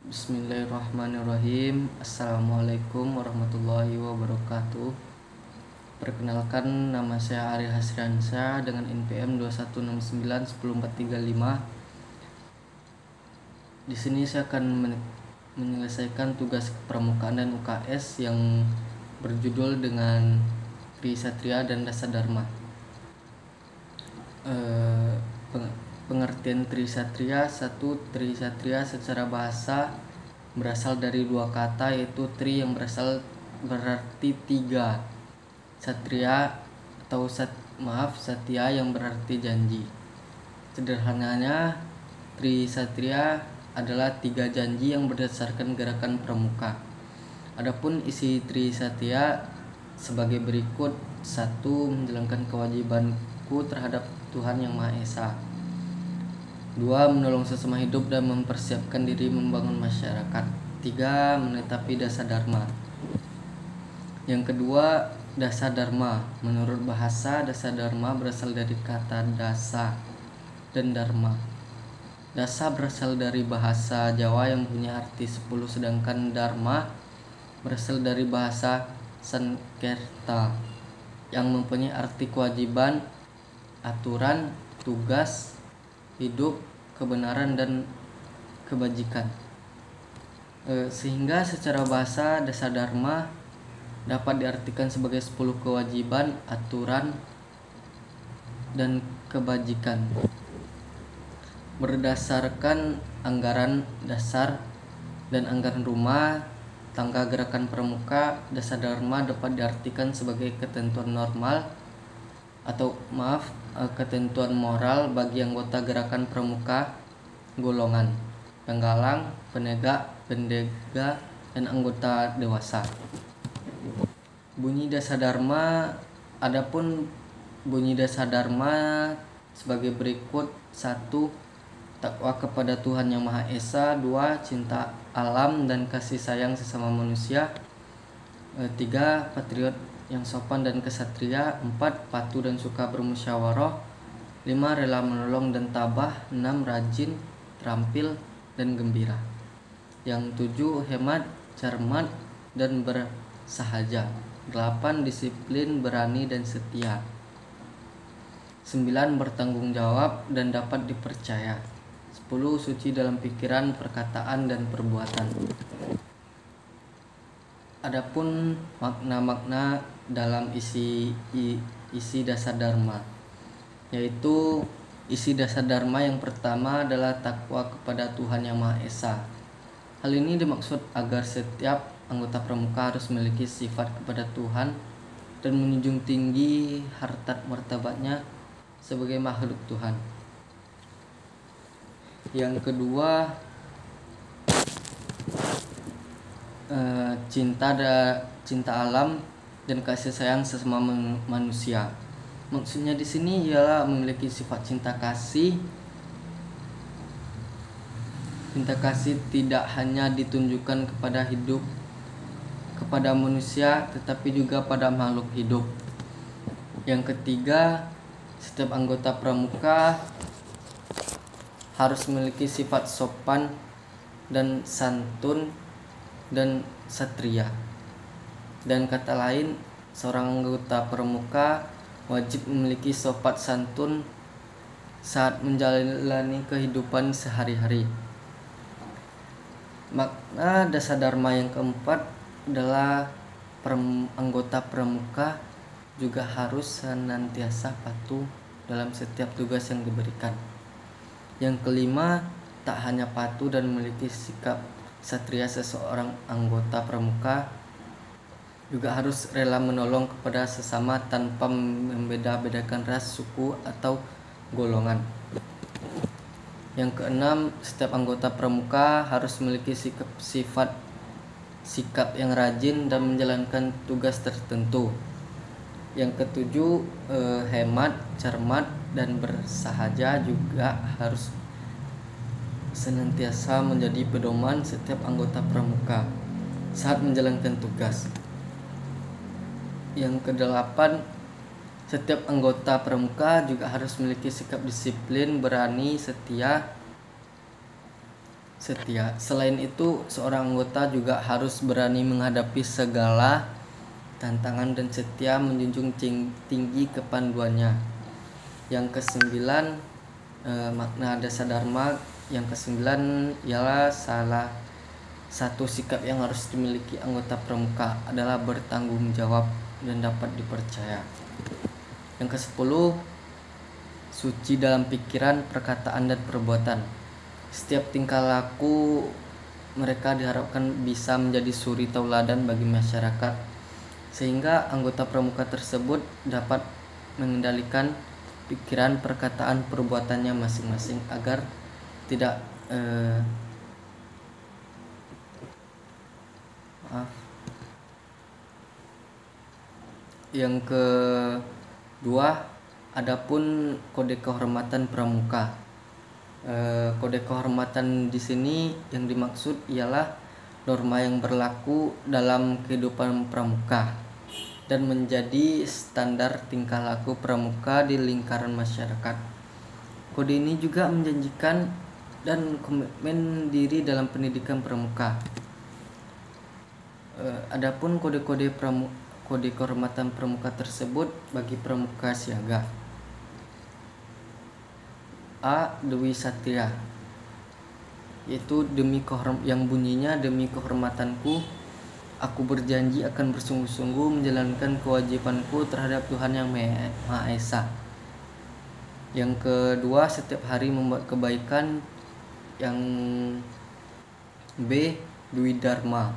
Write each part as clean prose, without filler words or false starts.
Bismillahirrahmanirrahim. Assalamualaikum warahmatullahi wabarakatuh. Perkenalkan, nama saya Ari Hasriansyah dengan NPM 216910435. Di sini saya akan menyelesaikan tugas kepramukaan dan UKS yang berjudul dengan Trisatria dan Dasadharma. Pengertian Trisatria: satu, Trisatria secara bahasa berasal dari dua kata, yaitu tri yang berarti tiga, satria atau satya yang berarti janji. Sederhananya, Trisatria adalah tiga janji yang berdasarkan gerakan pramuka. Adapun isi Trisatria sebagai berikut: satu, menjalankan kewajibanku terhadap Tuhan Yang Maha Esa. 2. Menolong sesama hidup dan mempersiapkan diri membangun masyarakat. 3. Menetapi Dasadharma. Yang kedua, Dasadharma. Menurut bahasa, Dasadharma berasal dari kata dasa dan dharma. Dasa berasal dari bahasa Jawa yang punya arti 10, sedangkan dharma berasal dari bahasa Sanskerta yang mempunyai arti kewajiban, aturan, tugas hidup, kebenaran, dan kebajikan. Sehingga secara bahasa Dasadharma dapat diartikan sebagai 10 kewajiban, aturan, dan kebajikan. Berdasarkan anggaran dasar dan anggaran rumah tangga gerakan pramuka, Dasadharma dapat diartikan sebagai ketentuan ketentuan moral bagi anggota gerakan pramuka golongan penggalang, penegak, pendega, dan anggota dewasa. Bunyi Dasadharma. Adapun bunyi Dasadharma sebagai berikut: 1. Takwa kepada Tuhan Yang Maha Esa. 2. Cinta alam dan kasih sayang sesama manusia. 3. Patriot yang sopan dan kesatria. 4. Patuh dan suka bermusyawarah. 5. Rela menolong dan tabah. 6. Rajin, terampil, dan gembira. Yang 7. Hemat, cermat, dan bersahaja. 8. Disiplin, berani, dan setia. 9. Bertanggung jawab dan dapat dipercaya. 10. Suci dalam pikiran, perkataan, dan perbuatan. Adapun makna-makna dalam isi Dasadharma, yaitu isi Dasadharma yang pertama adalah takwa kepada Tuhan Yang Maha Esa. Hal ini dimaksud agar setiap anggota pramuka harus memiliki sifat kepada Tuhan dan menjunjung tinggi harkat martabatnya sebagai makhluk Tuhan. Yang kedua, cinta alam dan kasih sayang sesama manusia. Maksudnya di sini ialah memiliki sifat cinta kasih. Cinta kasih tidak hanya ditunjukkan kepada manusia, tetapi juga pada makhluk hidup. Yang ketiga, setiap anggota pramuka harus memiliki sifat sopan dan santun dan satria. Dan kata lain, seorang anggota pramuka wajib memiliki sopan santun saat menjalani kehidupan sehari-hari. Makna Dasadharma yang keempat adalah anggota pramuka juga harus senantiasa patuh dalam setiap tugas yang diberikan. Yang kelima, tak hanya patuh dan memiliki sikap satria, seseorang anggota pramuka juga harus rela menolong kepada sesama tanpa membeda-bedakan ras, suku, atau golongan. Yang keenam, setiap anggota pramuka harus memiliki sikap yang rajin dan menjalankan tugas tertentu. Yang ketujuh, hemat, cermat, dan bersahaja juga harus senantiasa menjadi pedoman setiap anggota pramuka saat menjalankan tugas. Yang kedelapan, setiap anggota pramuka juga harus memiliki sikap disiplin, berani, setia, setia. Selain itu, seorang anggota juga harus berani menghadapi segala tantangan dan setia menjunjung tinggi kepanduannya. Yang kesembilan, makna dasar dharma. Yang kesembilan ialah salah satu sikap yang harus dimiliki anggota pramuka adalah bertanggung jawab dan dapat dipercaya. Yang kesepuluh, suci dalam pikiran, perkataan, dan perbuatan. Setiap tingkah laku mereka diharapkan bisa menjadi suri tauladan bagi masyarakat, sehingga anggota pramuka tersebut dapat mengendalikan pikiran, perkataan, perbuatannya masing-masing agar tidak Yang kedua, adapun kode kehormatan pramuka. Kode kehormatan di sini yang dimaksud ialah norma yang berlaku dalam kehidupan pramuka dan menjadi standar tingkah laku pramuka di lingkaran masyarakat. Kode ini juga menjanjikan dan komitmen diri dalam pendidikan pramuka. Adapun kode kehormatan pramuka tersebut bagi pramuka siaga. A. Dewi Satria, yaitu yang bunyinya, demi kehormatanku, aku berjanji akan bersungguh-sungguh menjalankan kewajibanku terhadap Tuhan Yang Maha Esa. Yang kedua, setiap hari membuat kebaikan. Yang B. Dwi Dharma.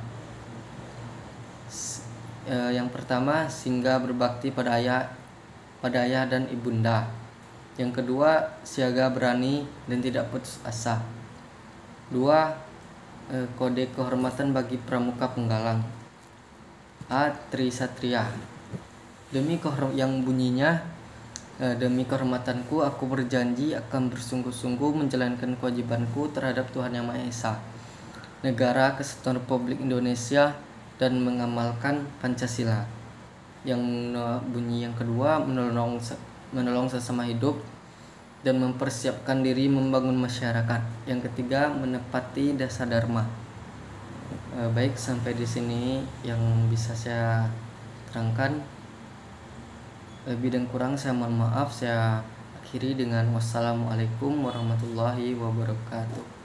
Yang pertama, singgah berbakti pada ayah dan ibunda. Yang kedua, siaga berani dan tidak putus asa. 2. Kode kehormatan bagi pramuka penggalang. A. Trisatria, yang bunyinya, demi kehormatanku, aku berjanji akan bersungguh-sungguh menjalankan kewajibanku terhadap Tuhan Yang Maha Esa, Negara Kesatuan Republik Indonesia, dan mengamalkan Pancasila. Yang bunyi yang kedua, menolong sesama hidup dan mempersiapkan diri membangun masyarakat. Yang ketiga, menepati dasar dharma. Baik, sampai di sini yang bisa saya terangkan. Lebih dan kurang saya mohon maaf. Saya akhiri dengan wassalamualaikum warahmatullahi wabarakatuh.